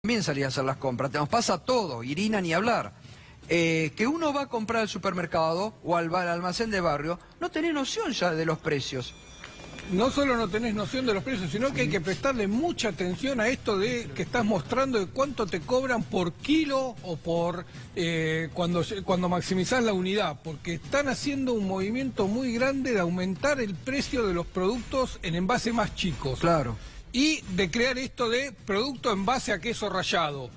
También salir a hacer las compras, nos pasa todo, Irina ni hablar. Que uno va a comprar al supermercado o al almacén de barrio, no tenés noción ya de los precios. No solo no tenés noción de los precios, sino que hay que prestarle mucha atención a esto de que estás mostrando de cuánto te cobran por kilo o por cuando maximizás la unidad, porque están haciendo un movimiento muy grande de aumentar el precio de los productos en envase más chicos. Claro. Y de crear esto de producto en base a queso rallado,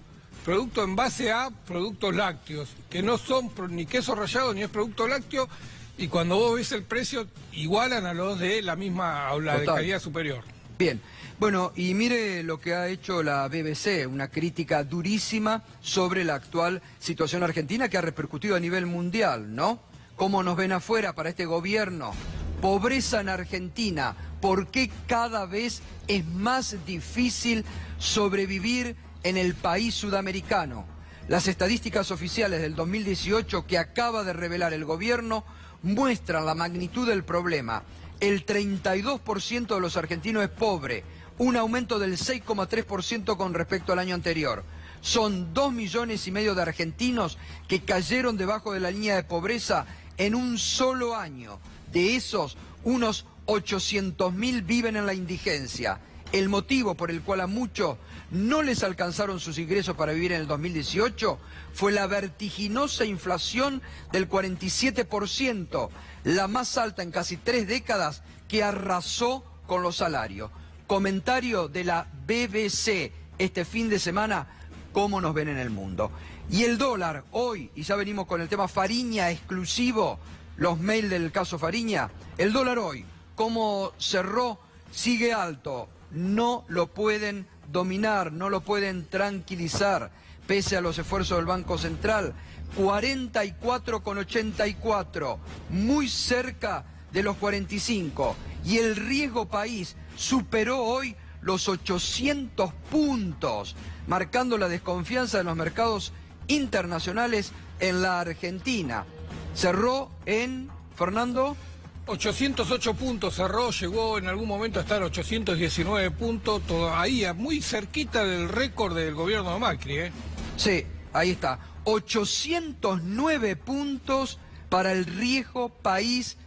producto en base a productos lácteos, que no son ni queso rallado ni es producto lácteo, y cuando vos ves el precio, igualan a los de la misma, o la de calidad superior. Bien, bueno, y mire lo que ha hecho la BBC, una crítica durísima sobre la actual situación argentina que ha repercutido a nivel mundial, ¿no? ¿Cómo nos ven afuera para este gobierno? Pobreza en Argentina, ¿por qué cada vez es más difícil sobrevivir en el país sudamericano? Las estadísticas oficiales del 2018 que acaba de revelar el gobierno muestran la magnitud del problema. El 32% de los argentinos es pobre, un aumento del 6,3% con respecto al año anterior. Son 2,5 millones de argentinos que cayeron debajo de la línea de pobreza en un solo año. De esos, unos 800.000 viven en la indigencia. El motivo por el cual a muchos no les alcanzaron sus ingresos para vivir en el 2018 fue la vertiginosa inflación del 47%, la más alta en casi 3 décadas, que arrasó con los salarios. Comentario de la BBC este fin de semana, cómo nos ven en el mundo. Y el dólar hoy, y ya venimos con el tema Fariña exclusivo, los mails del caso Fariña, el dólar hoy, cómo cerró, sigue alto. No lo pueden dominar, no lo pueden tranquilizar, pese a los esfuerzos del Banco Central. 44,84, muy cerca de los 45. Y el riesgo país superó hoy los 800 puntos, marcando la desconfianza de los mercados internacionales en la Argentina. Cerró en, Fernando... 808 puntos cerró, llegó en algún momento a estar 819 puntos, todo ahí, muy cerquita del récord del gobierno de Macri, ¿eh? Sí, ahí está. 809 puntos para el riesgo país,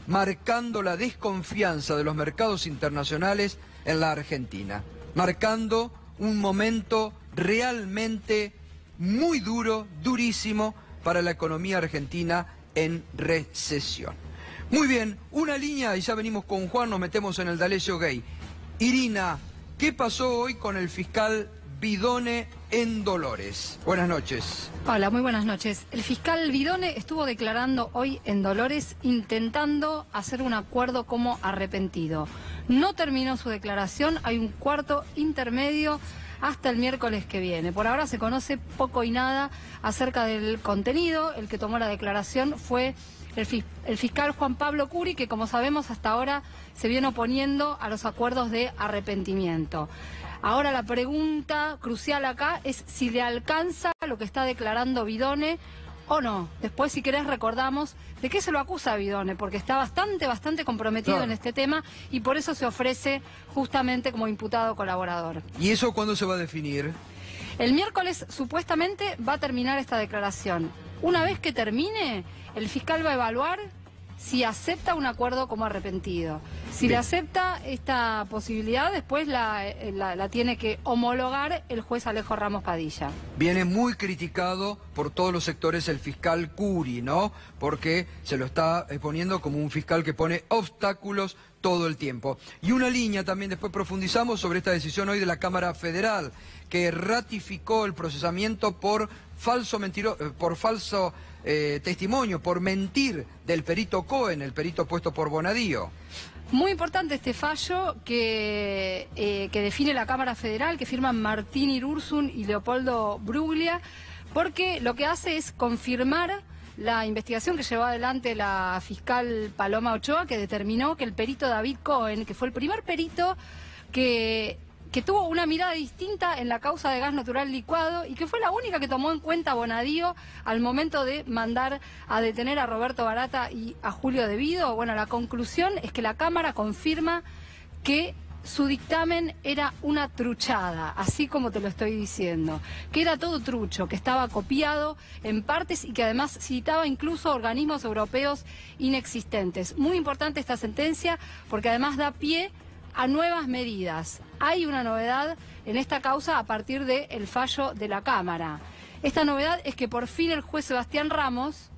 marcando la desconfianza de los mercados internacionales en la Argentina, marcando un momento realmente muy duro, durísimo para la economía argentina en recesión. Muy bien, una línea y ya venimos con Juan, nos metemos en el D'Alessio Gay. Irina, ¿qué pasó hoy con el fiscal Vidone en Dolores? Buenas noches. Hola, muy buenas noches. El fiscal Vidone estuvo declarando hoy en Dolores intentando hacer un acuerdo como arrepentido. No terminó su declaración, hay un cuarto intermedio hasta el miércoles que viene. Por ahora se conoce poco y nada acerca del contenido. El que tomó la declaración fue el fiscal Juan Pablo Curi, que como sabemos hasta ahora se viene oponiendo a los acuerdos de arrepentimiento. Ahora la pregunta crucial acá es si le alcanza lo que está declarando Vidone o no. Después, si querés, recordamos de qué se lo acusa a Vidone, porque está bastante comprometido en este tema y por eso se ofrece justamente como imputado colaborador. ¿Y eso cuándo se va a definir? El miércoles supuestamente va a terminar esta declaración. Una vez que termine, el fiscal va a evaluar si acepta un acuerdo como arrepentido. Si le acepta esta posibilidad, después la tiene que homologar el juez Alejo Ramos Padilla. Viene muy criticado por todos los sectores el fiscal Curi, ¿no? Porque se lo está poniendo como un fiscal que pone obstáculos todo el tiempo. Y una línea también, después profundizamos sobre esta decisión hoy de la Cámara Federal, que ratificó el procesamiento por falso testimonio, por mentir del perito Cohen, el perito puesto por Bonadío. Muy importante este fallo que define la Cámara Federal, que firman Martín Irursun y Leopoldo Bruglia, porque lo que hace es confirmar la investigación que llevó adelante la fiscal Paloma Ochoa, que determinó que el perito David Cohen, que fue el primer perito que tuvo una mirada distinta en la causa de gas natural licuado y que fue la única que tomó en cuenta Bonadío al momento de mandar a detener a Roberto Barata y a Julio De Vido. Bueno, la conclusión es que la Cámara confirma que su dictamen era una truchada, así como te lo estoy diciendo, que era todo trucho, que estaba copiado en partes y que además citaba incluso organismos europeos inexistentes. Muy importante esta sentencia porque además da pie a nuevas medidas. Hay una novedad en esta causa a partir del fallo de la Cámara. Esta novedad es que por fin el juez Sebastián Ramos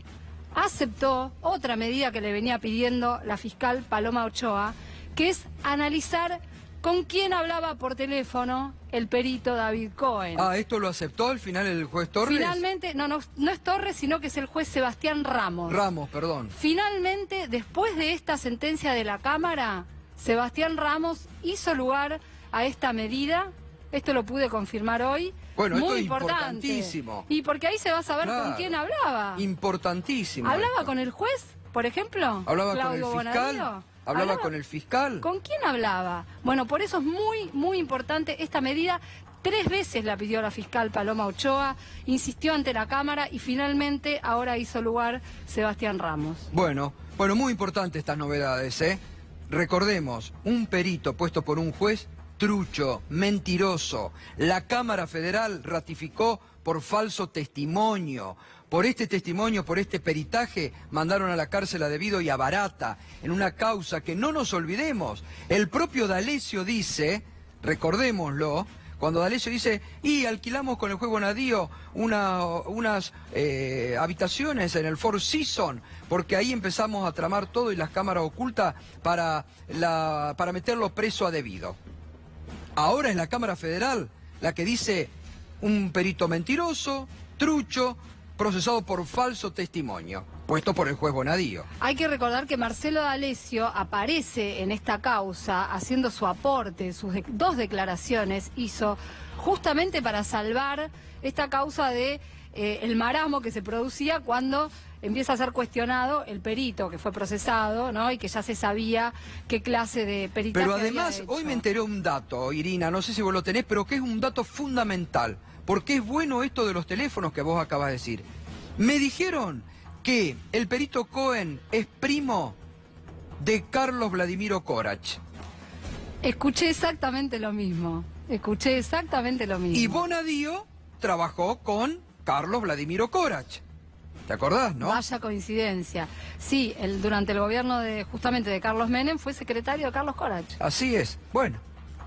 aceptó otra medida que le venía pidiendo la fiscal Paloma Ochoa, que es analizar con quién hablaba por teléfono el perito David Cohen. Ah, ¿esto lo aceptó al final el juez Torres? Finalmente, no es Torres, sino que es el juez Sebastián Ramos. Ramos, perdón. Finalmente, después de esta sentencia de la Cámara, Sebastián Ramos hizo lugar a esta medida. Esto lo pude confirmar hoy. Bueno, muy esto es importante. Importantísimo. Y porque ahí se va a saber Claro. con quién hablaba. Importantísimo. ¿Hablaba esto. con el juez, por ejemplo? ¿Hablaba Claudio con el fiscal? Bonadío. ¿Hablaba con el fiscal? ¿Con quién hablaba? Bueno, por eso es muy importante esta medida. 3 veces la pidió la fiscal Paloma Ochoa, insistió ante la Cámara y finalmente ahora hizo lugar Sebastián Ramos. Bueno, muy importante estas novedades, ¿eh? Recordemos, un perito puesto por un juez trucho, mentiroso. La Cámara Federal ratificó por falso testimonio. Por este testimonio, por este peritaje, mandaron a la cárcel a Devido y a Barata, en una causa que no nos olvidemos. El propio D'Alessio dice, recordémoslo, cuando D'Alessio dice, y alquilamos con el juez Bonadío unas habitaciones en el Four Seasons, porque ahí empezamos a tramar todo y las cámaras ocultas para meterlo preso a Devido. Ahora es la Cámara Federal la que dice un perito mentiroso, trucho, procesado por falso testimonio, puesto por el juez Bonadío. Hay que recordar que Marcelo D'Alessio aparece en esta causa haciendo su aporte, sus 2 declaraciones hizo justamente para salvar esta causa de el marasmo que se producía cuando empieza a ser cuestionado el perito que fue procesado, ¿no? Y que ya se sabía qué clase de peritaje Pero había además, hecho. hoy me enteré un dato, Irina, no sé si vos lo tenés, pero que es un dato fundamental. Porque es bueno esto de los teléfonos que vos acabas de decir. Me dijeron que el perito Cohen es primo de Carlos Vladimiro Corach. Escuché exactamente lo mismo. Y Bonadío trabajó con Carlos Vladimiro Corach. ¿Te acordás, no? Vaya coincidencia. Sí, durante el gobierno justamente de Carlos Menem fue secretario de Carlos Corach. Así es. Bueno,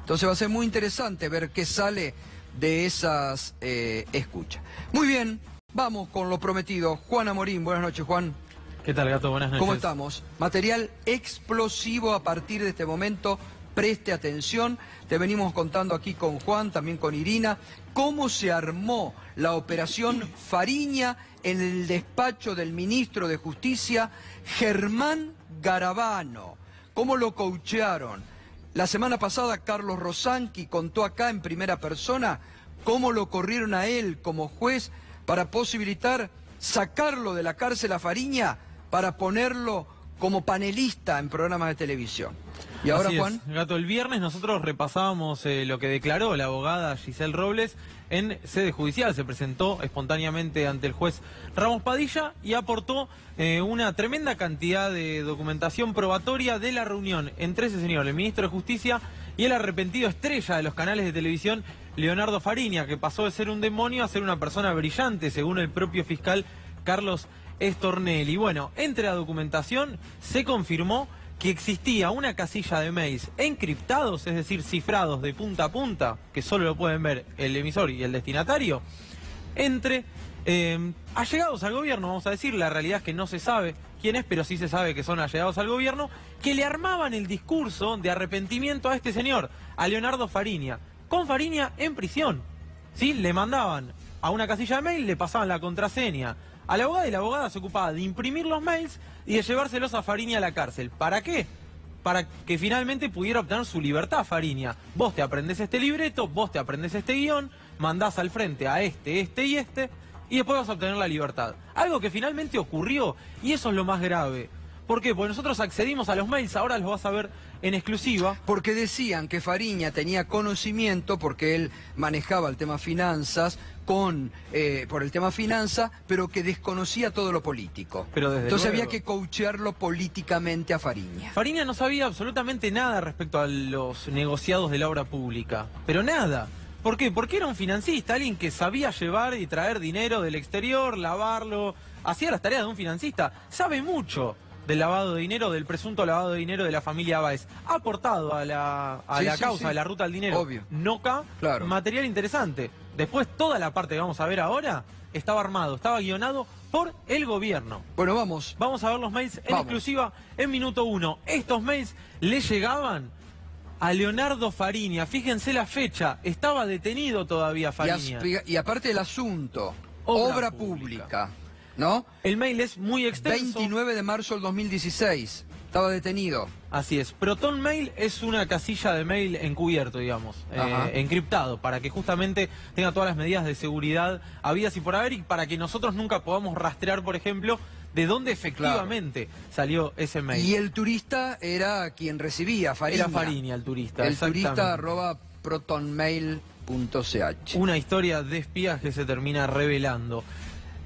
entonces va a ser muy interesante ver qué sale de esas escuchas. Muy bien, vamos con lo prometido. Juan Amorín, buenas noches, Juan. ¿Qué tal, Gato? Buenas noches. ¿Cómo estamos? Material explosivo a partir de este momento. Preste atención. Te venimos contando aquí con Juan, también con Irina, cómo se armó la operación Fariña en el despacho del ministro de Justicia, Germán Garabano. Cómo lo coachearon. La semana pasada Carlos Rosanqui contó acá en primera persona cómo lo corrieron a él como juez para posibilitar sacarlo de la cárcel a Fariña para ponerlo como panelista en programas de televisión. Y ahora, Juan. Gato, el viernes nosotros repasábamos lo que declaró la abogada Giselle Robles en sede judicial. Se presentó espontáneamente ante el juez Ramos Padilla y aportó una tremenda cantidad de documentación probatoria de la reunión entre ese señor, el ministro de Justicia, y el arrepentido estrella de los canales de televisión, Leonardo Fariña, que pasó de ser un demonio a ser una persona brillante, según el propio fiscal Carlos Stornelli. Bueno, entre la documentación se confirmó que existía una casilla de mails encriptados, es decir, cifrados de punta a punta, que solo lo pueden ver el emisor y el destinatario, entre allegados al gobierno, vamos a decir. La realidad es que no se sabe quién es, pero sí se sabe que son allegados al gobierno, que le armaban el discurso de arrepentimiento a este señor, a Leonardo Fariña, con Fariña en prisión. ¿Sí? Le mandaban a una casilla de mail, le pasaban la contraseña a la abogada y la abogada se ocupaba de imprimir los mails y de llevárselos a Fariña a la cárcel. ¿Para qué? Para que finalmente pudiera obtener su libertad Fariña. Vos te aprendés este libreto, vos te aprendés este guión, mandás al frente a este y después vas a obtener la libertad. Algo que finalmente ocurrió, y eso es lo más grave, ¿Por qué? Porque nosotros accedimos a los mails, ahora los vas a ver en exclusiva. Porque decían que Fariña tenía conocimiento, porque él manejaba el tema finanzas, por el tema finanza, pero que desconocía todo lo político. Pero desde Entonces luego había que coachearlo políticamente a Fariña. Fariña no sabía absolutamente nada respecto a los negociados de la obra pública, pero nada. ¿Por qué? Porque era un financista, alguien que sabía llevar y traer dinero del exterior, lavarlo, hacía las tareas de un financista, sabe mucho del lavado de dinero, del presunto lavado de dinero de la familia Báez. Ha aportado a la causa de la ruta al dinero. Obvio. NOCA, Claro. Material interesante. Después, toda la parte que vamos a ver ahora estaba armado, estaba guionado por el gobierno. Bueno, vamos. Vamos a ver los mails en Vamos. exclusiva en minuto 1. Estos mails le llegaban a Leonardo Fariña. Fíjense la fecha, estaba detenido todavía Fariña. Y aparte el asunto, Obra obra pública, ¿no? El mail es muy extenso. 29 de marzo del 2016, estaba detenido. Así es. Proton Mail es una casilla de mail encubierto, digamos, Ajá. encriptado, para que justamente tenga todas las medidas de seguridad habidas y por haber, y para que nosotros nunca podamos rastrear, por ejemplo, de dónde efectivamente salió ese mail. Y el turista era quien recibía, Fariña. Era Fariña el turista. El exactamente. turista @protonmail.ch. Una historia de espías que se termina revelando.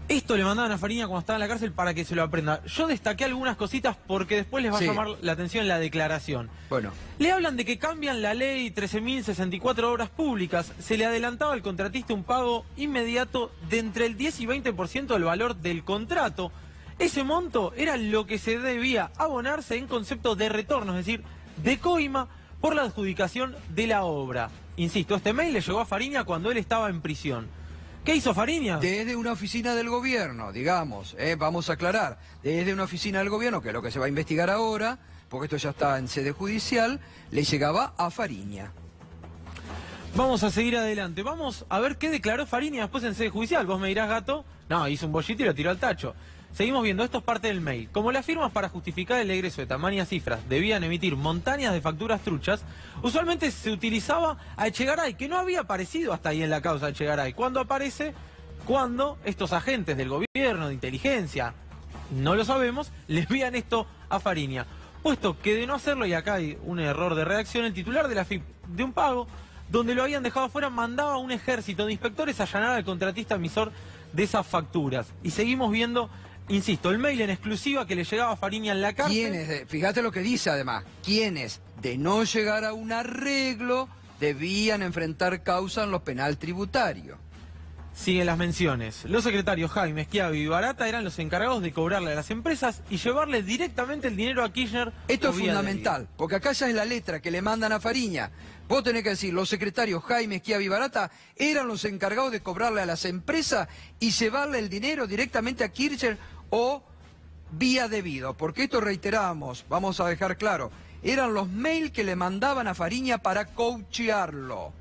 Esto le mandaban a Fariña cuando estaba en la cárcel para que se lo aprenda. Yo destaqué algunas cositas porque después les va Sí. a llamar la atención la declaración. Bueno, Le hablan de que cambian la ley 13.064 obras públicas. Se le adelantaba al contratista un pago inmediato de entre el 10 y 20% del valor del contrato. Ese monto era lo que se debía abonarse en concepto de retorno, es decir, de coima por la adjudicación de la obra. Insisto, este mail le llegó a Fariña cuando él estaba en prisión. ¿Qué hizo Fariña? desde una oficina del gobierno, digamos, vamos a aclarar, desde una oficina del gobierno, que es lo que se va a investigar ahora, porque esto ya está en sede judicial, le llegaba a Fariña. Vamos a seguir adelante. Vamos a ver qué declaró Fariña después en sede judicial. Vos me dirás, Gato, no, hizo un bollito y lo tiró al tacho. Seguimos viendo, esto es parte del mail. Como las firmas para justificar el egreso de tamañas cifras debían emitir montañas de facturas truchas, usualmente se utilizaba a Echegaray, que no había aparecido hasta ahí en la causa de Echegaray. ¿Cuándo aparece? Cuando estos agentes del gobierno, de inteligencia, no lo sabemos, le envían esto a Fariña. Puesto que de no hacerlo, y acá hay un error de redacción, el titular de la FIP de un pago, donde lo habían dejado afuera, mandaba a un ejército de inspectores a allanar al contratista emisor de esas facturas. Y seguimos viendo, insisto, el mail en exclusiva que le llegaba a Fariña en la cárcel. Quienes, fíjate lo que dice además, quienes de no llegar a un arreglo debían enfrentar causa en lo penal tributario. Siguen las menciones. Los secretarios Jaime, Schiavi y Barata eran los encargados de cobrarle a las empresas y llevarle directamente el dinero a Kirchner. Esto es por vía fundamental, porque acá ya es la letra que le mandan a Fariña. Vos tenés que decir, los secretarios Jaime, Schiavi y Barata eran los encargados de cobrarle a las empresas y llevarle el dinero directamente a Kirchner o vía debido. Porque esto reiteramos, vamos a dejar claro, eran los mails que le mandaban a Fariña para coachearlo,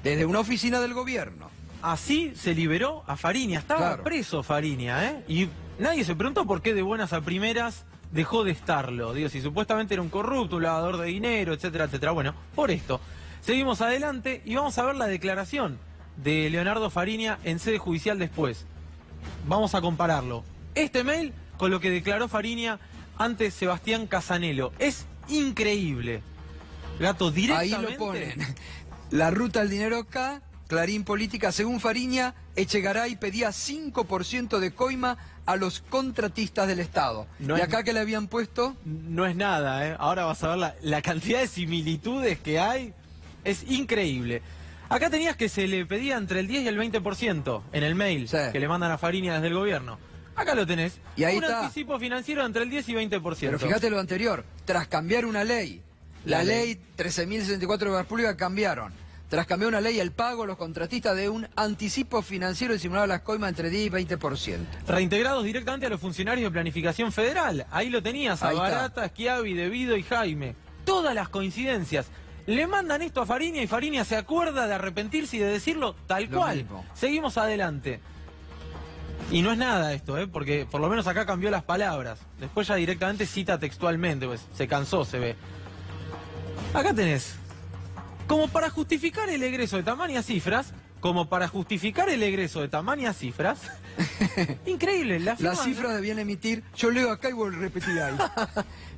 desde una oficina del gobierno. Así se liberó a Fariña. Estaba Claro. preso Fariña, ¿eh? Y nadie se preguntó por qué de buenas a primeras dejó de estarlo. Digo, si supuestamente era un corrupto, un lavador de dinero, etcétera, etcétera. Bueno, por esto. Seguimos adelante y vamos a ver la declaración de Leonardo Fariña en sede judicial después. Vamos a compararlo. Este mail con lo que declaró Fariña ante Sebastián Casanelo. Es increíble. Gato, directamente... Ahí lo ponen. La ruta al dinero acá, Clarín Política, según Fariña, Echegaray pedía 5% de coima a los contratistas del Estado. No ¿Y es- acá que le habían puesto? No es nada, ¿eh? Ahora vas a ver la cantidad de similitudes que hay. Es increíble. Acá tenías que se le pedía entre el 10 y el 20% en el mail Sí. que le mandan a Fariña desde el gobierno. Acá lo tenés. Y ahí un está. anticipo financiero entre el 10 y 20%. Pero fíjate lo anterior, tras cambiar una ley, la ley 13.064 de Obras Públicas cambiaron. Tras cambiar una ley, el pago a los contratistas de un anticipo financiero disimulaba las coimas entre 10 y 20%. Reintegrados directamente a los funcionarios de planificación federal. Ahí lo tenías, a Ahí está. Barata, Schiavi, Devido y Jaime. Todas las coincidencias. Le mandan esto a Fariña y Fariña se acuerda de arrepentirse y de decirlo tal Lo cual. mismo. Seguimos adelante. Y no es nada esto, porque por lo menos acá cambió las palabras. Después ya directamente cita textualmente, pues se cansó, se ve. Acá tenés. Como para justificar el egreso de tamañas cifras, como para justificar el egreso de tamañas cifras. Increíble, Las cifras debían emitir, yo leo acá y voy a repetir ahí.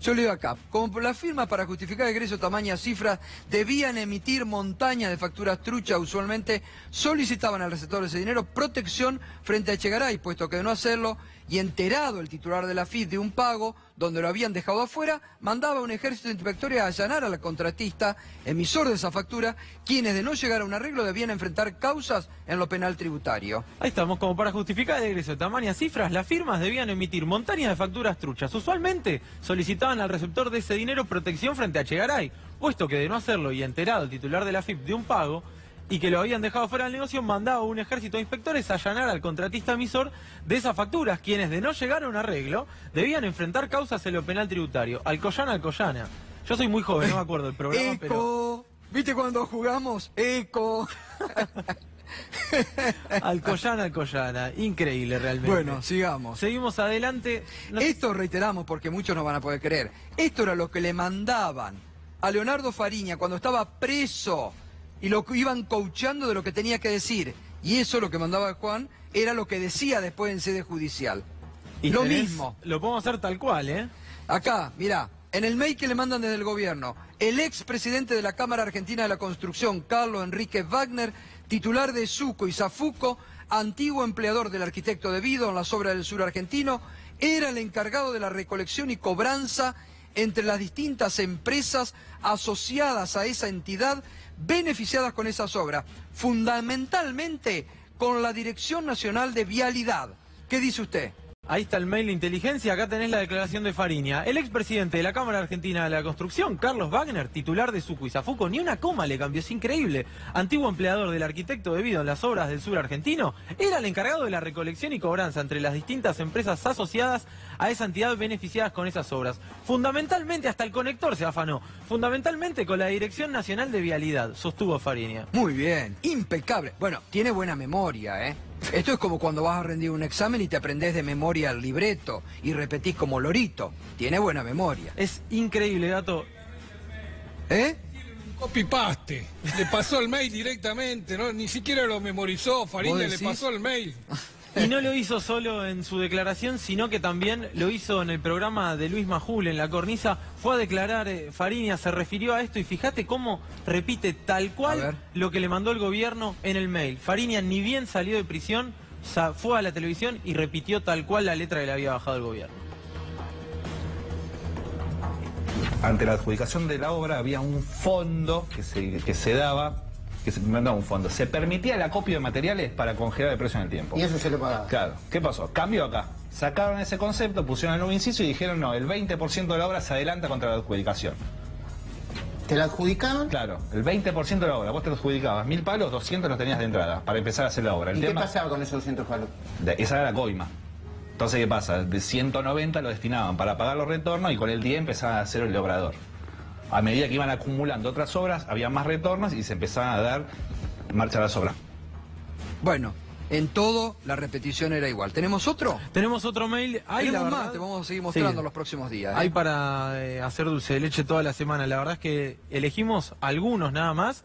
Yo leo acá, como las firmas para justificar el egreso de tamañas cifras debían emitir montañas de facturas truchas, usualmente solicitaban al receptor de ese dinero protección frente a Echegaray, puesto que de no hacerlo, y enterado el titular de la FIP de un pago donde lo habían dejado afuera, mandaba a un ejército de inspectores a allanar al contratista, emisor de esa factura, quienes de no llegar a un arreglo debían enfrentar causas en lo penal tributario. Ahí estamos, como para justificar el egreso de tamañas cifras, las firmas debían emitir montañas de facturas truchas. Usualmente solicitaban al receptor de ese dinero protección frente a Echegaray, puesto que de no hacerlo y enterado el titular de la FIP de un pago, y que lo habían dejado fuera del negocio, mandaba a un ejército de inspectores a allanar al contratista emisor de esas facturas, quienes de no llegar a un arreglo debían enfrentar causas en lo penal tributario. Alcoyana. Yo soy muy joven, no me acuerdo del programa, ¡Eco! pero... ¿Viste cuando jugamos? ¡Eco! Alcoyana. Increíble realmente. Bueno, sigamos. Seguimos adelante. Esto reiteramos porque muchos no van a poder creer. Esto era lo que le mandaban a Leonardo Fariña cuando estaba preso y lo iban coachando de lo que tenía que decir. Y eso lo que mandaba Juan era lo que decía después en sede judicial. Y lo mismo. Lo podemos hacer tal cual, ¿eh? Acá, mirá, en el mail que le mandan desde el gobierno, el expresidente de la Cámara Argentina de la Construcción, Carlos Enrique Wagner, titular de Suco y Zafuco, antiguo empleador del arquitecto De Vido en las obras del sur argentino, era el encargado de la recolección y cobranza entre las distintas empresas asociadas a esa entidad beneficiadas con esas obras, fundamentalmente con la Dirección Nacional de Vialidad. ¿Qué dice usted? Ahí está el mail de inteligencia, acá tenés la declaración de Fariña. El expresidente de la Cámara Argentina de la Construcción, Carlos Wagner, titular de Suco y Zafuco, ni una coma le cambió, es increíble. Antiguo empleador del arquitecto De Vido en las obras del sur argentino, era el encargado de la recolección y cobranza entre las distintas empresas asociadas a esa entidad beneficiadas con esas obras. Fundamentalmente, hasta el conector se afanó, fundamentalmente con la Dirección Nacional de Vialidad, sostuvo Fariña. Muy bien, impecable. Bueno, tiene buena memoria, ¿eh? Esto es como cuando vas a rendir un examen y te aprendés de memoria el libreto y repetís como lorito. Tiene buena memoria. Es increíble, Gato. ¿Eh? Copy-paste. Le pasó el mail directamente, ¿no? Ni siquiera lo memorizó, Fariña le pasó el mail. Y no lo hizo solo en su declaración, sino que también lo hizo en el programa de Luis Majul, en La Cornisa. Fue a declarar, Fariña se refirió a esto y fíjate cómo repite tal cual lo que le mandó el gobierno en el mail. Fariña ni bien salió de prisión, fue a la televisión y repitió tal cual la letra que le había bajado el gobierno. Ante la adjudicación de la obra había un fondo que se daba, se permitía el acopio de materiales para congelar el precio en el tiempo. Y eso se lo pagaba. Claro. ¿Qué pasó? Cambió acá. Sacaron ese concepto, pusieron el nuevo inciso y dijeron no, el 20% de la obra se adelanta contra la adjudicación. ¿Te la adjudicaban? Claro, el 20% de la obra. Vos te lo adjudicabas 1000 palos, 200 los tenías de entrada para empezar a hacer la obra. ¿Y qué pasaba con esos 200 palos? Esa era la coima. Entonces, ¿qué pasa? De 190 lo destinaban para pagar los retornos y con el 10 empezaban a hacer el obrador. A medida que iban acumulando otras obras, había más retornos y se empezaban a dar marcha a las obras. Bueno, en todo la repetición era igual. ¿Tenemos otro? Tenemos otro mail. Tenemos más, te vamos a seguir mostrando los próximos días. Hay para hacer dulce de leche toda la semana. La verdad es que elegimos algunos nada más.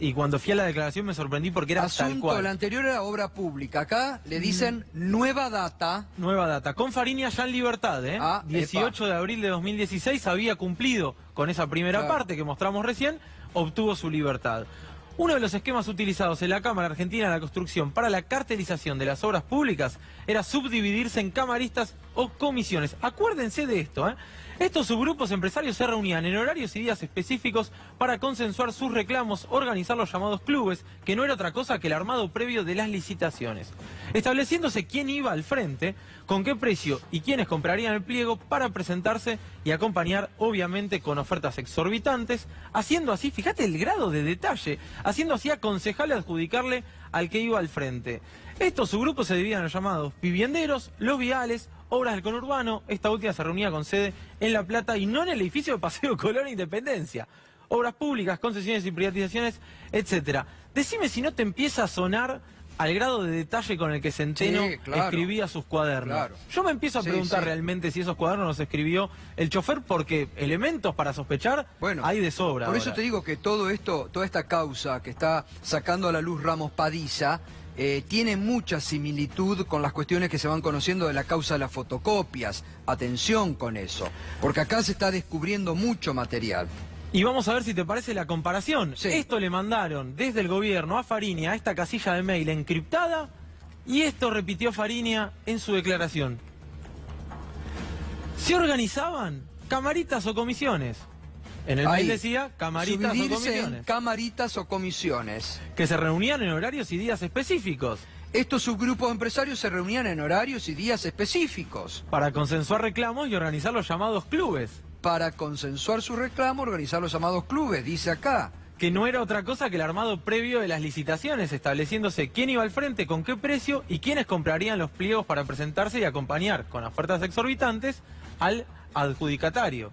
Y cuando fui a la declaración me sorprendí porque era tal cual. La anterior era obra pública. Acá le dicen nueva data. Nueva data. Con Fariña ya en libertad, ¿eh? 18 de abril de 2016 había cumplido con esa primera parte que mostramos recién, obtuvo su libertad. Uno de los esquemas utilizados en la Cámara Argentina de la Construcción para la cartelización de las obras públicas era subdividirse en camaristas o comisiones. Acuérdense de esto, ¿eh? Estos subgrupos empresarios se reunían en horarios y días específicos para consensuar sus reclamos, organizar los llamados clubes, que no era otra cosa que el armado previo de las licitaciones, estableciéndose quién iba al frente, con qué precio y quiénes comprarían el pliego para presentarse y acompañar, obviamente, con ofertas exorbitantes, haciendo así, fíjate el grado de detalle, haciendo así aconsejable adjudicarle al que iba al frente. Estos subgrupos se dividían en los llamados vivienderos, los viales, obras del conurbano. Esta última se reunía con sede en La Plata y no en el edificio de Paseo Colón e Independencia. Obras públicas, concesiones y privatizaciones, etcétera. Decime si no te empieza a sonar al grado de detalle con el que Centeno escribía sus cuadernos. Yo me empiezo a preguntar realmente si esos cuadernos los escribió el chofer, porque elementos para sospechar hay de sobra. Por eso te digo que todo esto, toda esta causa que está sacando a la luz Ramos Padilla, tiene mucha similitud con las cuestiones que se van conociendo de la causa de las fotocopias. Atención con eso, porque acá se está descubriendo mucho material. Y vamos a ver si te parece la comparación. Esto le mandaron desde el gobierno a Fariña a esta casilla de mail encriptada, y esto repitió Fariña en su declaración. Se organizaban camaritas o comisiones. En el mail decía camaritas o comisiones. En camaritas o comisiones. Que se reunían en horarios y días específicos. Estos subgrupos empresarios se reunían en horarios y días específicos. Para consensuar reclamos y organizar los llamados clubes. Para consensuar su reclamo, organizar los llamados clubes, dice acá. Que no era otra cosa que el armado previo de las licitaciones, estableciéndose quién iba al frente, con qué precio y quiénes comprarían los pliegos para presentarse y acompañar con ofertas exorbitantes al adjudicatario.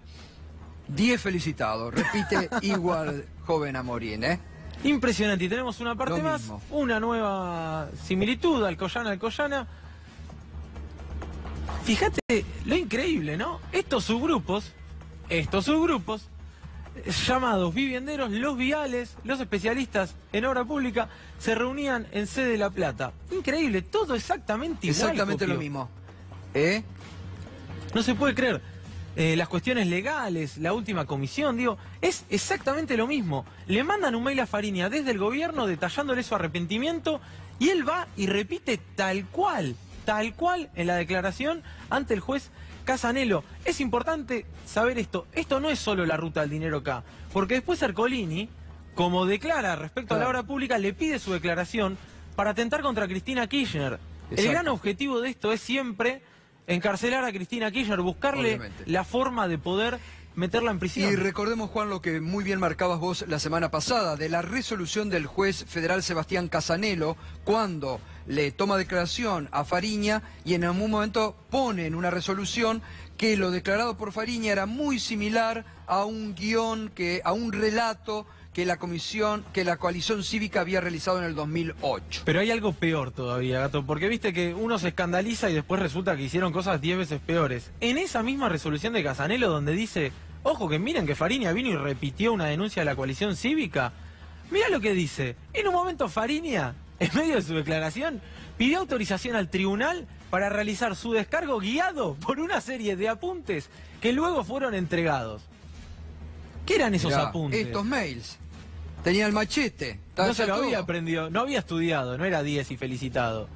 10 felicitados, repite igual joven Amorín, ¿eh? Impresionante, y tenemos una parte más, una nueva similitud, Alcoyana. Fíjate lo increíble, ¿no? Estos subgrupos, llamados vivienderos, los viales, los especialistas en obra pública, se reunían en sede de La Plata. Increíble, todo exactamente igual. Exactamente lo mismo. No se puede creer. Las cuestiones legales, la última comisión, digo, es exactamente lo mismo. Le mandan un mail a Fariña desde el gobierno detallándole su arrepentimiento, y él va y repite tal cual en la declaración ante el juez Casanelo. Es importante saber esto. Esto no es solo la ruta del dinero acá, porque después Ercolini, como declara respecto a la obra pública, le pide su declaración para atentar contra Cristina Kirchner. El gran objetivo de esto es siempre encarcelar a Cristina Kirchner, buscarle la forma de poder meterla en prisión. Y recordemos, Juan, lo que muy bien marcabas vos la semana pasada, de la resolución del juez federal Sebastián Casanelo, cuando le toma declaración a Fariña y en algún momento pone en una resolución que lo declarado por Fariña era muy similar a un guión, a un relato que la coalición cívica había realizado en el 2008. Pero hay algo peor todavía, Gato, porque viste que uno se escandaliza y después resulta que hicieron cosas 10 veces peores. En esa misma resolución de Casanelo, donde dice, ojo, que miren que Fariña vino y repitió una denuncia de la coalición cívica, mira lo que dice. En un momento Fariña, en medio de su declaración, pidió autorización al tribunal para realizar su descargo guiado por una serie de apuntes que luego fueron entregados. ¿Qué eran esos apuntes? Estos mails. Tenía el machete. No se lo había aprendido, no había estudiado, no era 10 y felicitado.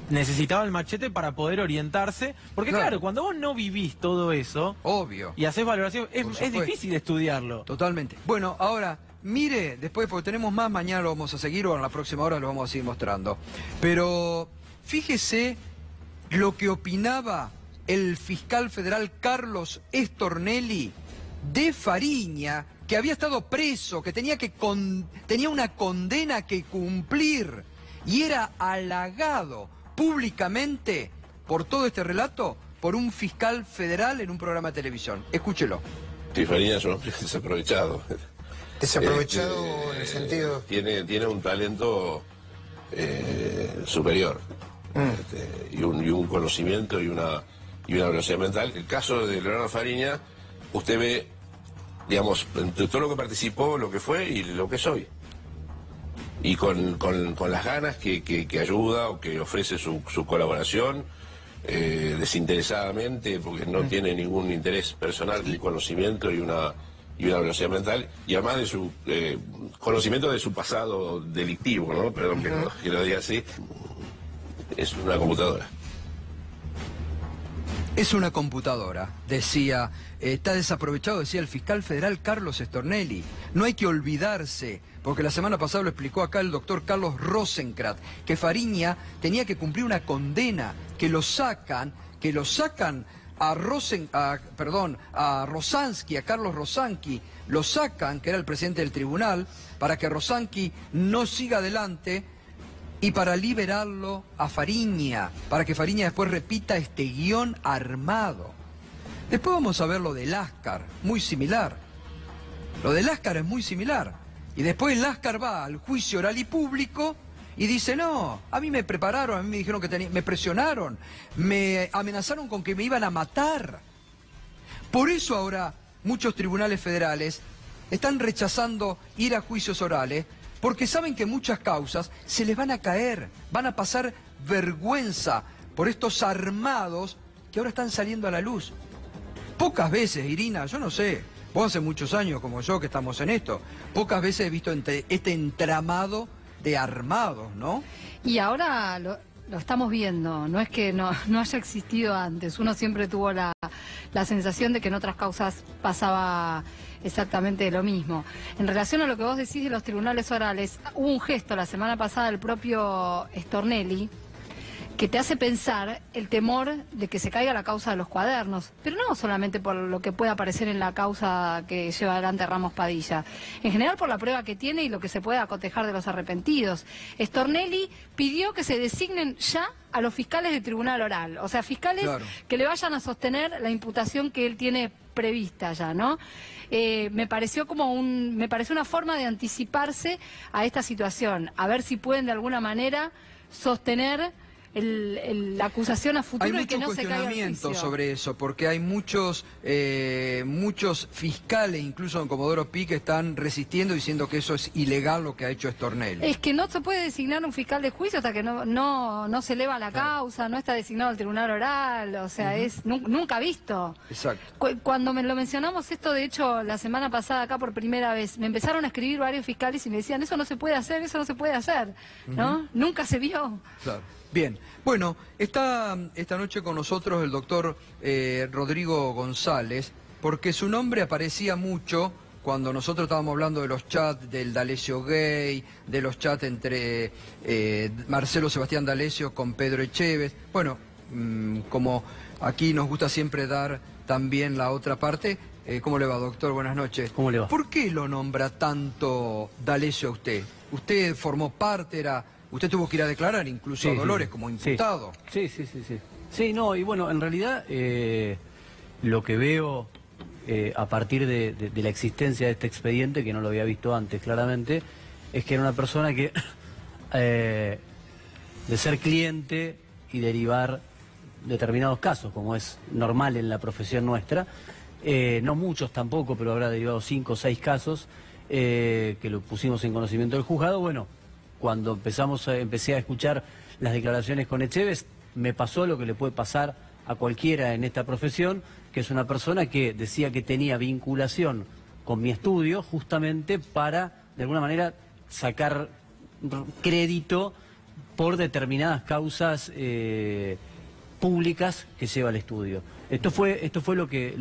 Necesitaba el machete para poder orientarse, porque claro, cuando vos no vivís todo eso, obvio, y haces valoración, es difícil estudiarlo. Totalmente. Bueno, ahora, mire, después, porque tenemos más, mañana lo vamos a seguir, o en la próxima hora lo vamos a seguir mostrando. Pero fíjese lo que opinaba el fiscal federal Carlos Stornelli de Fariña, que había estado preso, que tenía una condena que cumplir, y era halagado públicamente por todo este relato por un fiscal federal en un programa de televisión. Escúchelo. Sí, Fariña es un hombre desaprovechado. Desaprovechado en el sentido... Tiene un talento superior, y un conocimiento y una velocidad mental. El caso de Leonardo Fariña, usted ve, digamos, entre todo lo que participó, lo que fue y lo que es hoy. Y con las ganas que ayuda o que ofrece su colaboración, desinteresadamente, porque no tiene ningún interés personal, ni conocimiento y una velocidad mental, y además de su conocimiento de su pasado delictivo, ¿no? Perdón que lo diga así, es una computadora. Es una computadora, decía, está desaprovechado, decía el fiscal federal Carlos Stornelli. No hay que olvidarse, porque la semana pasada lo explicó acá el doctor Carlos Rosenkrantz, que Fariña tenía que cumplir una condena, que lo sacan a Rosansky, a Carlos Rosansky, lo sacan, que era el presidente del tribunal, para que Rosansky no siga adelante, y para liberarlo a Fariña, para que Fariña después repita este guión armado. Después vamos a ver lo de Láscar, muy similar. Lo de Láscar es muy similar. Y después Láscar va al juicio oral y público Y dice, no, a mí me prepararon, a mí me dijeron que me presionaron, me amenazaron con que me iban a matar. Por eso ahora muchos tribunales federales están rechazando ir a juicios orales, porque saben que muchas causas se les van a caer, van a pasar vergüenza por estos armados que ahora están saliendo a la luz. Pocas veces, Irina, yo no sé, vos hace muchos años como yo que estamos en esto, pocas veces he visto este entramado de armados, ¿no? Y ahora lo estamos viendo, no es que no haya existido antes, uno siempre tuvo la sensación de que en otras causas pasaba exactamente lo mismo. En relación a lo que vos decís de los tribunales orales, hubo un gesto la semana pasada del propio Stornelli que te hace pensar el temor de que se caiga la causa de los cuadernos, pero no solamente por lo que puede aparecer en la causa que lleva adelante Ramos Padilla, en general por la prueba que tiene y lo que se puede acotejar de los arrepentidos. Stornelli pidió que se designen ya a los fiscales de tribunal oral, o sea, fiscales que le vayan a sostener la imputación que él tiene prevista ya, ¿no? Me pareció una forma de anticiparse a esta situación, a ver si pueden de alguna manera sostener la acusación a futuro y que no se caiga el juicio. Hay mucho cuestionamiento sobre eso, porque hay muchos fiscales, incluso en Comodoro Pi, que están resistiendo diciendo que eso es ilegal lo que ha hecho Stornelli. Es que no se puede designar un fiscal de juicio hasta que no se eleva la causa, no está designado al tribunal oral, o sea, es nunca visto. Exacto. Cuando lo mencionamos esto, de hecho, la semana pasada acá por primera vez, me empezaron a escribir varios fiscales y me decían, eso no se puede hacer, ¿no? Nunca se vio. Claro. Bien, bueno, está esta noche con nosotros el doctor Rodrigo González, porque su nombre aparecía mucho cuando nosotros estábamos hablando de los chats del D'Alessio Gay, de los chats entre Marcelo Sebastián D'Alessio con Pedro Echeves. Bueno, como aquí nos gusta siempre dar también la otra parte. ¿Cómo le va, doctor? Buenas noches. ¿Cómo le va? ¿Por qué lo nombra tanto D'Alessio a usted? Usted formó parte, usted tuvo que ir a declarar incluso a Dolores como imputado. Sí. Sí, no, y bueno, en realidad lo que veo a partir de la existencia de este expediente, que no lo había visto antes claramente, es que era una persona que de ser cliente y derivar determinados casos, como es normal en la profesión nuestra, no muchos tampoco, pero habrá derivado 5 o 6 casos que lo pusimos en conocimiento del juzgado. Bueno, cuando empecé a escuchar las declaraciones con Echeves, me pasó lo que le puede pasar a cualquiera en esta profesión, que es una persona que decía que tenía vinculación con mi estudio justamente para, de alguna manera, sacar crédito por determinadas causas públicas que lleva el estudio. Esto fue lo que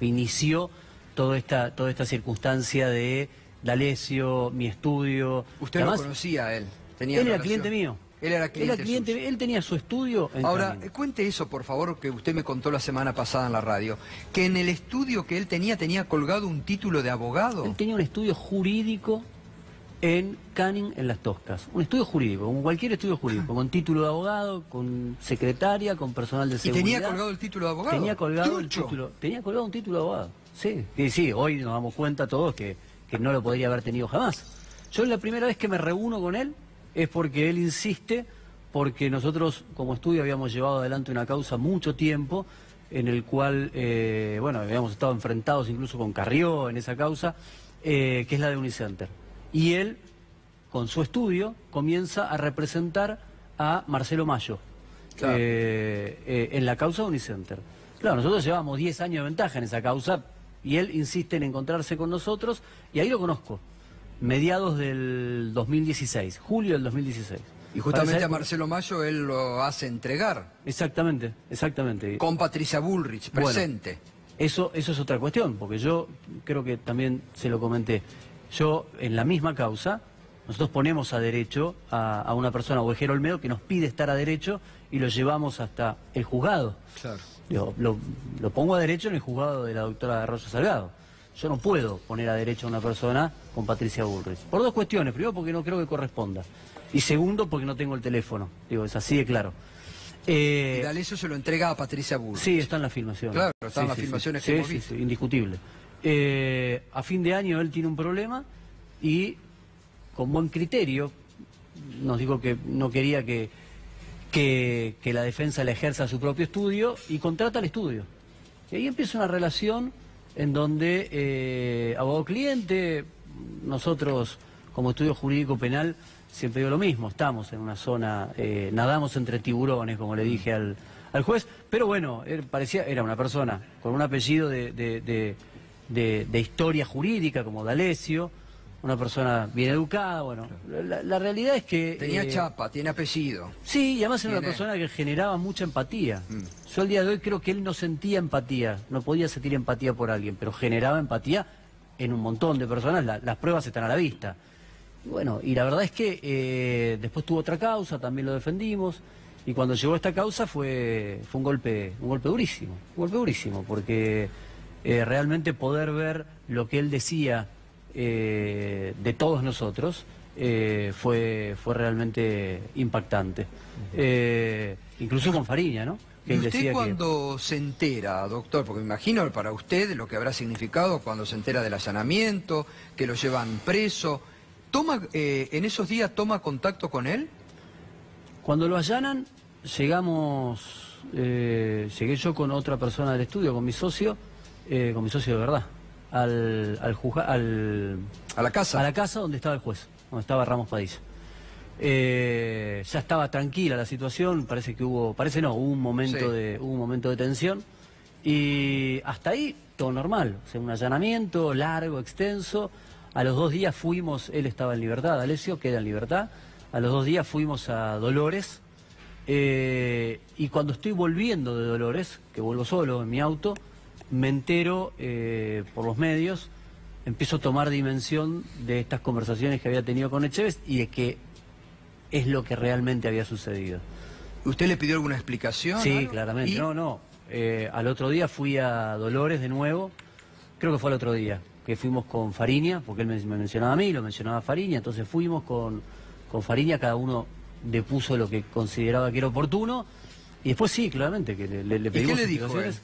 inició toda esta circunstancia de D'Alessio, mi estudio. ¿Usted lo conocía a él? Él era cliente mío. Él era cliente. Él tenía su estudio en Ahora, Camino. cuente eso, por favor, que usted me contó la semana pasada en la radio. Que en el estudio que él tenía colgado un título de abogado. Él tenía un estudio jurídico en Canning, en Las Toscas. Un estudio jurídico, como cualquier estudio jurídico, con título de abogado, con secretaria, con personal de seguridad. ¿Y tenía colgado el título de abogado? Tenía colgado un título de abogado. Sí, hoy nos damos cuenta todos que no lo podría haber tenido jamás. Yo la primera vez que me reúno con él es porque él insiste, porque nosotros como estudio habíamos llevado adelante una causa mucho tiempo, en el cual, habíamos estado enfrentados incluso con Carrió en esa causa, que es la de Unicenter. Y él, con su estudio, comienza a representar a Marcelo Mayo, claro, en la causa de Unicenter. Claro, nosotros llevábamos 10 años de ventaja en esa causa, y él insiste en encontrarse con nosotros, y ahí lo conozco, mediados del 2016, julio del 2016. Y justamente a Marcelo Mayo él lo hace entregar. Exactamente. Con Patricia Bullrich, presente. Bueno, eso es otra cuestión, porque yo creo que también se lo comenté. Yo, en la misma causa, nosotros ponemos a derecho a una persona, Ovejero Olmedo, que nos pide estar a derecho y lo llevamos hasta el juzgado. Claro. Lo pongo a derecho en el juzgado de la doctora Arroyo Salgado. Yo no puedo poner a derecho a una persona con Patricia Bullrich. Por 2 cuestiones. Primero, porque no creo que corresponda. Y segundo, porque no tengo el teléfono. Es así de claro. Y D'Alessio se lo entrega a Patricia Bullrich. Sí, está en la filmación. Claro, están las filmaciones que hemos visto. Sí, indiscutible. A fin de año él tiene un problema y con buen criterio, nos dijo que no quería que la defensa le ejerza su propio estudio y contrata el estudio. Y ahí empieza una relación en donde abogado-cliente, nosotros como estudio jurídico penal, siempre digo lo mismo, estamos en una zona, nadamos entre tiburones, como le dije al juez, pero bueno, era una persona con un apellido de historia jurídica como D'Alessio, una persona bien educada, bueno, la realidad es que... Tenía chapa, tiene apellido. Sí, y además era una persona que generaba mucha empatía. Yo al día de hoy creo que él no sentía empatía, no podía sentir empatía por alguien, pero generaba empatía en un montón de personas, las pruebas están a la vista. Bueno, y la verdad es que después tuvo otra causa, también lo defendimos, y cuando llegó esta causa fue un golpe durísimo, porque realmente poder ver lo que él decía de todos nosotros fue realmente impactante. Incluso con Fariña, ¿no? ¿Y usted cuando se entera, doctor, porque me imagino para usted lo que habrá significado cuando se entera del allanamiento, que lo llevan preso, en esos días toma contacto con él? Cuando lo allanan, llegué yo con otra persona del estudio, con mi socio de verdad, a la casa donde estaba el juez, donde estaba Ramos Padilla. Ya estaba tranquila la situación, hubo un momento de tensión, y hasta ahí todo normal, o sea, un allanamiento largo, extenso. A los 2 días fuimos, él estaba en libertad, D'Alessio queda en libertad, a los 2 días fuimos a Dolores, y cuando estoy volviendo de Dolores, que vuelvo solo en mi auto, me entero por los medios, empiezo a tomar dimensión de estas conversaciones que había tenido con Echeves y de que es lo que realmente había sucedido. ¿Usted le pidió alguna explicación? Sí, claramente. Al otro día fui a Dolores de nuevo, creo que fue al otro día, que fuimos con Fariña, porque él me mencionaba a mí, lo mencionaba a Fariña, entonces fuimos con Fariña, cada uno depuso lo que consideraba que era oportuno, y después sí, claramente, que le pedimos explicaciones.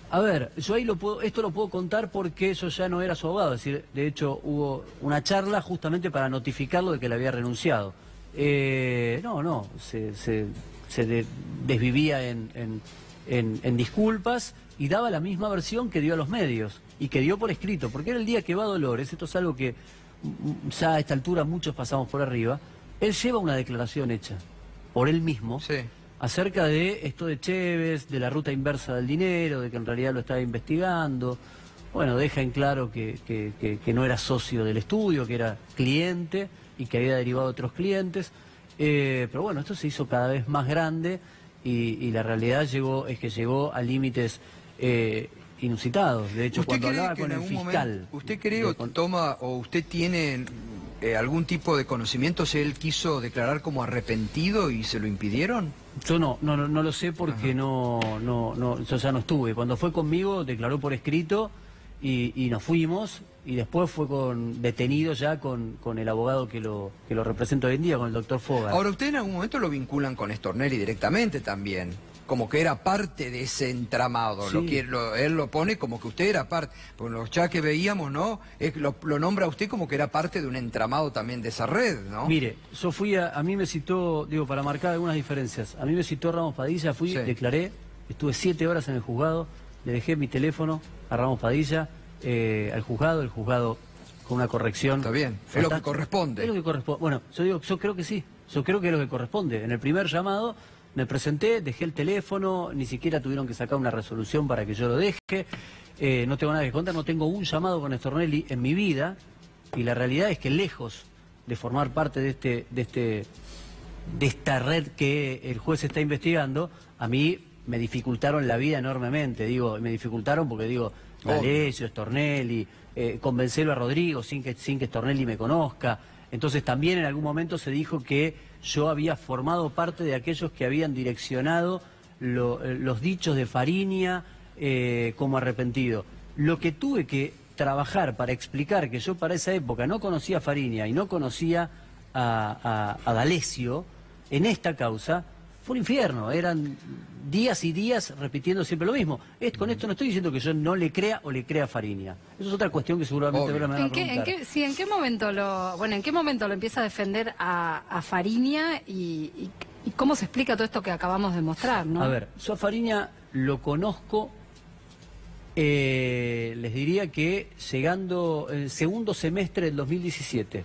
A ver, yo ahí esto lo puedo contar porque yo ya no era su abogado, es decir, de hecho hubo una charla justamente para notificarlo de que le había renunciado. Se desvivía en disculpas y daba la misma versión que dio a los medios y que dio por escrito, porque era el día que va a Dolores, esto es algo que ya a esta altura muchos pasamos por arriba, él lleva una declaración hecha por él mismo. Sí. Acerca de esto de Echeves, de la ruta inversa del dinero, de que en realidad lo estaba investigando. Bueno, deja en claro que no era socio del estudio, que era cliente y que había derivado a otros clientes. Pero bueno, esto se hizo cada vez más grande y la realidad llegó a límites inusitados. De hecho, cuando hablaba con el fiscal... ¿Usted cree o usted tiene algún tipo de conocimiento si él quiso declarar como arrepentido y se lo impidieron? Yo no lo sé porque yo ya no estuve. Cuando fue conmigo declaró por escrito y nos fuimos y después fue detenido ya con el abogado que lo representa hoy en día, con el doctor Fogar. Ahora, usted en algún momento lo vinculan con Stornelli directamente también, como que era parte de ese entramado. Sí. Él lo pone como que usted era parte, porque los chats que veíamos, ¿no? Lo nombra usted como que era parte de un entramado también de esa red, ¿no? Mire, yo fui a mí me citó, para marcar algunas diferencias, a mí me citó Ramos Padilla, fui, sí. Declaré, estuve 7 horas en el juzgado, le dejé mi teléfono a Ramos Padilla, al juzgado, el juzgado con una corrección. Está bien, es lo que corresponde. Es lo que corresponde. Bueno, yo creo que sí, yo creo que es lo que corresponde. En el primer llamado me presenté, dejé el teléfono, ni siquiera tuvieron que sacar una resolución para que yo lo deje. No tengo nada que contar, no tengo un llamado con Stornelli en mi vida. Y la realidad es que lejos de formar parte de esta red que el juez está investigando, a mí me dificultaron la vida enormemente. Me dificultaron porque D'Alessio, Stornelli, convencerlo a Rodrigo sin que Stornelli me conozca. Entonces también en algún momento se dijo que yo había formado parte de aquellos que habían direccionado los dichos de Fariña como arrepentido. Lo que tuve que trabajar para explicar que yo para esa época no conocía a Fariña y no conocía a D'Alessio en esta causa fue un infierno. Eran días y días repitiendo siempre lo mismo. Con esto no estoy diciendo que yo no le crea o le crea a Fariña. Eso es otra cuestión que seguramente ahora me van a preguntar. ¿En qué momento lo empieza a defender a Fariña y cómo se explica todo esto que acabamos de mostrar, ¿no? A ver, yo a Fariña lo conozco, les diría que llegando el segundo semestre del 2017,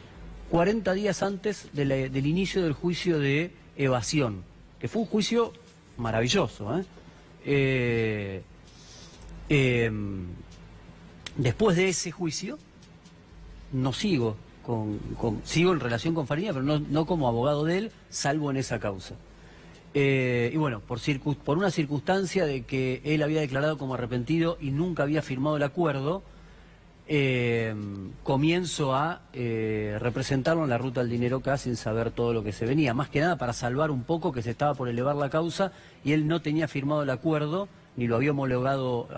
40 días antes del inicio del juicio de evasión, que fue un juicio maravilloso. Después de ese juicio, no sigo sigo en relación con Fariña, pero no como abogado de él, salvo en esa causa. Y bueno, por una circunstancia de que él había declarado como arrepentido y nunca había firmado el acuerdo, comienzo a representarlo en la ruta del dinero acá sin saber todo lo que se venía, más que nada para salvar un poco que se estaba por elevar la causa y él no tenía firmado el acuerdo ni lo había homologado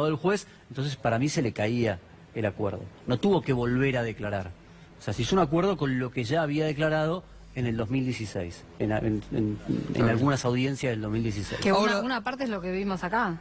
el juez, entonces para mí se le caía el acuerdo, no tuvo que volver a declarar, o sea, se hizo un acuerdo con lo que ya había declarado en el 2016, en algunas audiencias del 2016. Que una parte es lo que vimos acá.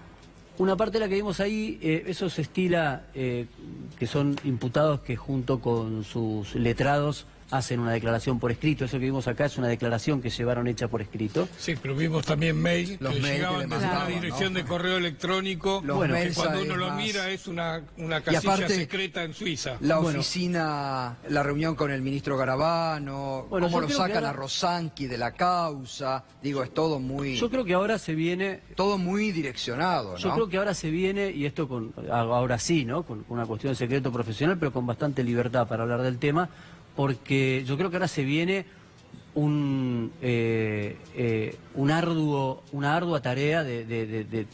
Una parte de la que vimos ahí, eso se estila, que son imputados que junto con sus letrados hacen una declaración por escrito. Eso que vimos acá es una declaración que llevaron hecha por escrito. Sí, pero vimos también mail los que mail llegaban que le desde una mandaban, dirección ¿no? de correo electrónico, que cuando uno lo mira es una casilla aparte, secreta en Suiza. La oficina, la reunión con el ministro Garabano, cómo lo sacan a Rosanqui de la causa, digo, es todo muy... Yo creo que ahora se viene... Todo muy direccionado, ¿no? Yo creo que ahora se viene, y esto ahora sí, ¿no? Con una cuestión de secreto profesional, pero con bastante libertad para hablar del tema, porque yo creo que ahora se viene una ardua tarea de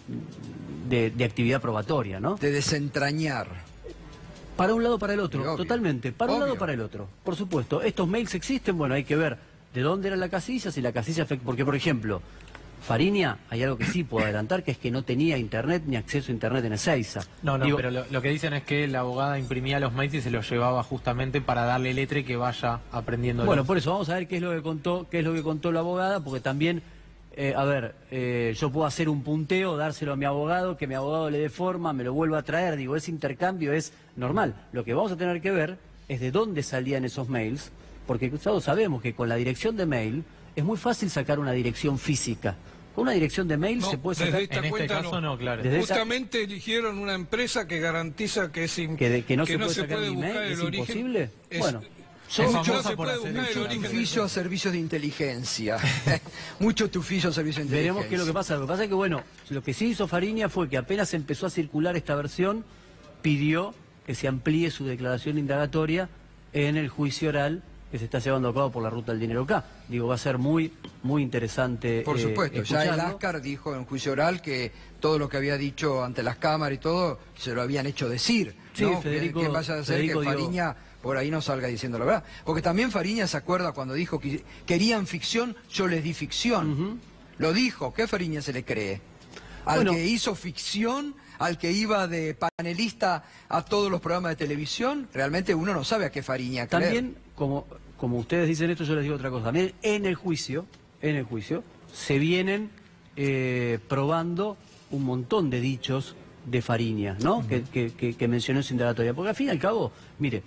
actividad probatoria, ¿no? De desentrañar. Para un lado, para el otro, Obvio. Totalmente. Para un lado, para el otro. Por supuesto, estos mails existen, bueno, hay que ver de dónde era la casilla, si la casilla... Porque, por ejemplo, Fariña, hay algo que sí puedo adelantar, que es que no tenía internet ni acceso a internet en Ezeiza. No, pero lo que dicen es que la abogada imprimía los mails y se los llevaba justamente para darle letra y que vaya aprendiendo. Bueno, por eso vamos a ver qué es lo que contó la abogada, porque también, yo puedo hacer un punteo, dárselo a mi abogado, que mi abogado le dé forma, me lo vuelva a traer, digo, ese intercambio es normal. Lo que vamos a tener que ver es de dónde salían esos mails, porque todos sabemos que con la dirección de mail es muy fácil sacar una dirección física. Con una dirección de mail se puede sacar... En este caso no, claro. Justamente eligieron una empresa que garantiza que es que no se puede sacar el email, ¿es imposible? Bueno, mucho tufillo a servicios de inteligencia. Mucho tufillo a servicios de inteligencia. Veremos qué es lo que pasa. Lo que pasa es que, bueno, lo que sí hizo Fariña fue que apenas empezó a circular esta versión, pidió que se amplíe su declaración indagatoria en el juicio oral que se está llevando a cabo por la ruta del dinero acá. Digo, va a ser muy interesante. Por supuesto, escucharlo. ya el Ascar dijo en juicio oral que todo lo que había dicho ante las cámaras y todo, se lo habían hecho decir. Sí, ¿no? Federico, que vaya a ser que Fariña por ahí no salga diciendo la verdad. Porque también Fariña se acuerda cuando dijo que querían ficción, yo les di ficción. Lo dijo, ¿qué Fariña se le cree? Al que hizo ficción, al que iba de panelista a todos los programas de televisión, realmente uno no sabe a qué Fariña creer. También, como ustedes dicen esto, yo les digo otra cosa. También en el juicio se vienen probando un montón de dichos de Fariña, ¿no? Que mencionó en su indagatoria. Porque al fin y al cabo, mire,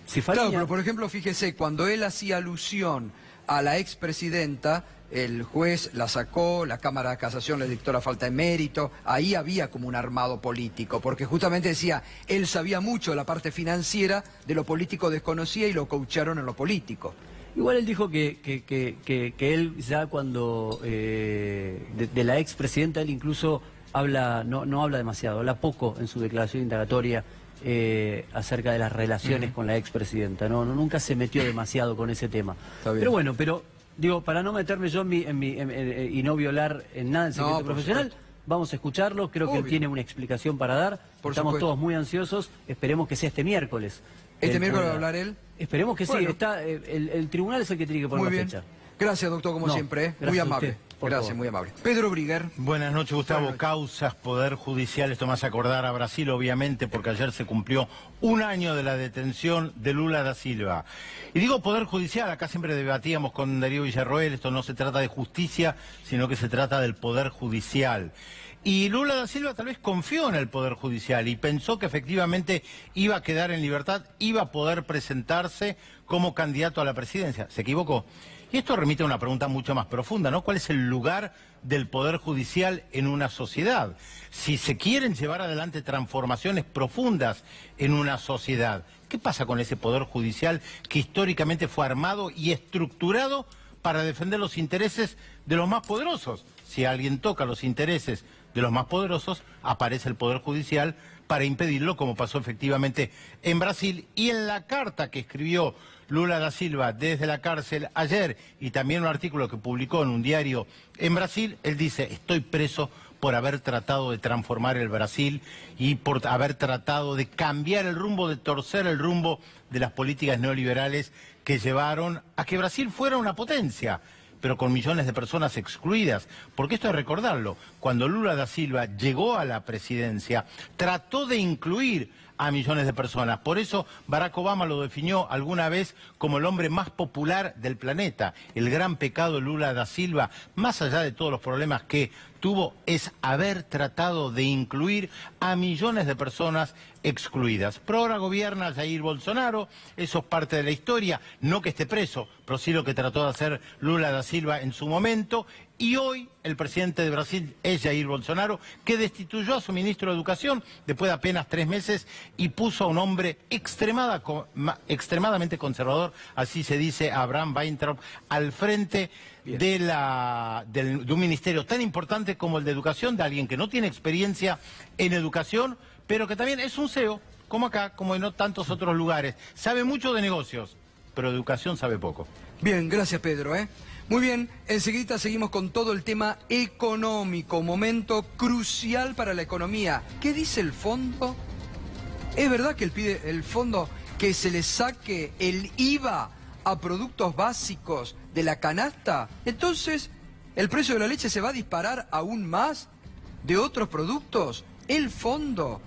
si Fariña... Claro, pero por ejemplo, fíjese, cuando él hacía alusión a la expresidenta, el juez la sacó, la Cámara de Casación le dictó la falta de mérito, ahí había como un armado político, porque justamente decía, él sabía mucho de la parte financiera, de lo político desconocía y lo coacharon en lo político. Igual él dijo que él ya cuando, de la expresidenta, él incluso habla, no habla demasiado, habla poco en su declaración indagatoria acerca de las relaciones con la expresidenta, nunca se metió demasiado con ese tema. Pero bueno, digo, para no meterme yo y no violar en nada el secreto profesional, vamos a escucharlo, creo que él tiene una explicación para dar, estamos todos muy ansiosos, esperemos que sea este miércoles. ¿Este miércoles va a hablar él? Esperemos que sí, el tribunal es el que tiene que poner la fecha. Gracias, doctor, como siempre, muy amable. Gracias, favor. muy amable. Pedro Briguer. Buenas noches, Gustavo. Buenas noches. Causas, Poder Judicial, esto me hace acordar a Brasil, obviamente, porque ayer se cumplió un año de la detención de Lula da Silva. Y digo Poder Judicial, acá siempre debatíamos con Darío Villarroel, esto no se trata de justicia, sino que se trata del Poder Judicial. Y Lula da Silva tal vez confió en el Poder Judicial y pensó que efectivamente iba a quedar en libertad, iba a poder presentarse como candidato a la presidencia. Se equivocó. Y esto remite a una pregunta mucho más profunda, ¿no? ¿Cuál es el lugar del Poder Judicial en una sociedad? Si se quieren llevar adelante transformaciones profundas en una sociedad, ¿qué pasa con ese Poder Judicial que históricamente fue armado y estructurado para defender los intereses de los más poderosos? Si alguien toca los intereses de los más poderosos, aparece el Poder Judicial para impedirlo, como pasó efectivamente en Brasil. Y en la carta que escribió Lula da Silva desde la cárcel ayer, y también un artículo que publicó en un diario en Brasil, él dice: estoy preso por haber tratado de transformar el Brasil y por haber tratado de cambiar el rumbo, de torcer el rumbo de las políticas neoliberales que llevaron a que Brasil fuera una potencia, pero con millones de personas excluidas. Porque esto es recordarlo, cuando Lula da Silva llegó a la presidencia, trató de incluir a millones de personas. Por eso Barack Obama lo definió alguna vez como el hombre más popular del planeta. El gran pecado de Lula da Silva, más allá de todos los problemas que tuvo, es haber tratado de incluir a millones de personas excluidas. Pero ahora gobierna Jair Bolsonaro, eso es parte de la historia, no que esté preso, pero sí lo que trató de hacer Lula da Silva en su momento. Y hoy el presidente de Brasil es Jair Bolsonaro, que destituyó a su ministro de Educación después de apenas 3 meses y puso a un hombre extremadamente conservador, así se dice, Abraham Weintraub, al frente de un ministerio tan importante como el de Educación, de alguien que no tiene experiencia en educación, pero que también es un CEO, como acá, como en no tantos otros lugares. Sabe mucho de negocios, pero de educación sabe poco. Bien, gracias Pedro. Muy bien, enseguida seguimos con todo el tema económico, momento crucial para la economía. ¿Qué dice el fondo? ¿Es verdad que él pide el fondo que se le saque el IVA a productos básicos de la canasta? Entonces, ¿el precio de la leche se va a disparar aún más de otros productos? El fondo.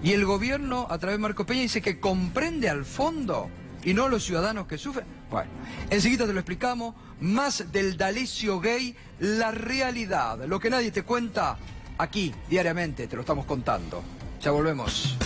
Y el gobierno, a través de Marcos Peña, dice que comprende al fondo y no a los ciudadanos que sufren. Bueno, enseguida te lo explicamos. Más del D'Alessio Gay, la realidad. Lo que nadie te cuenta, aquí, diariamente, te lo estamos contando. Ya volvemos.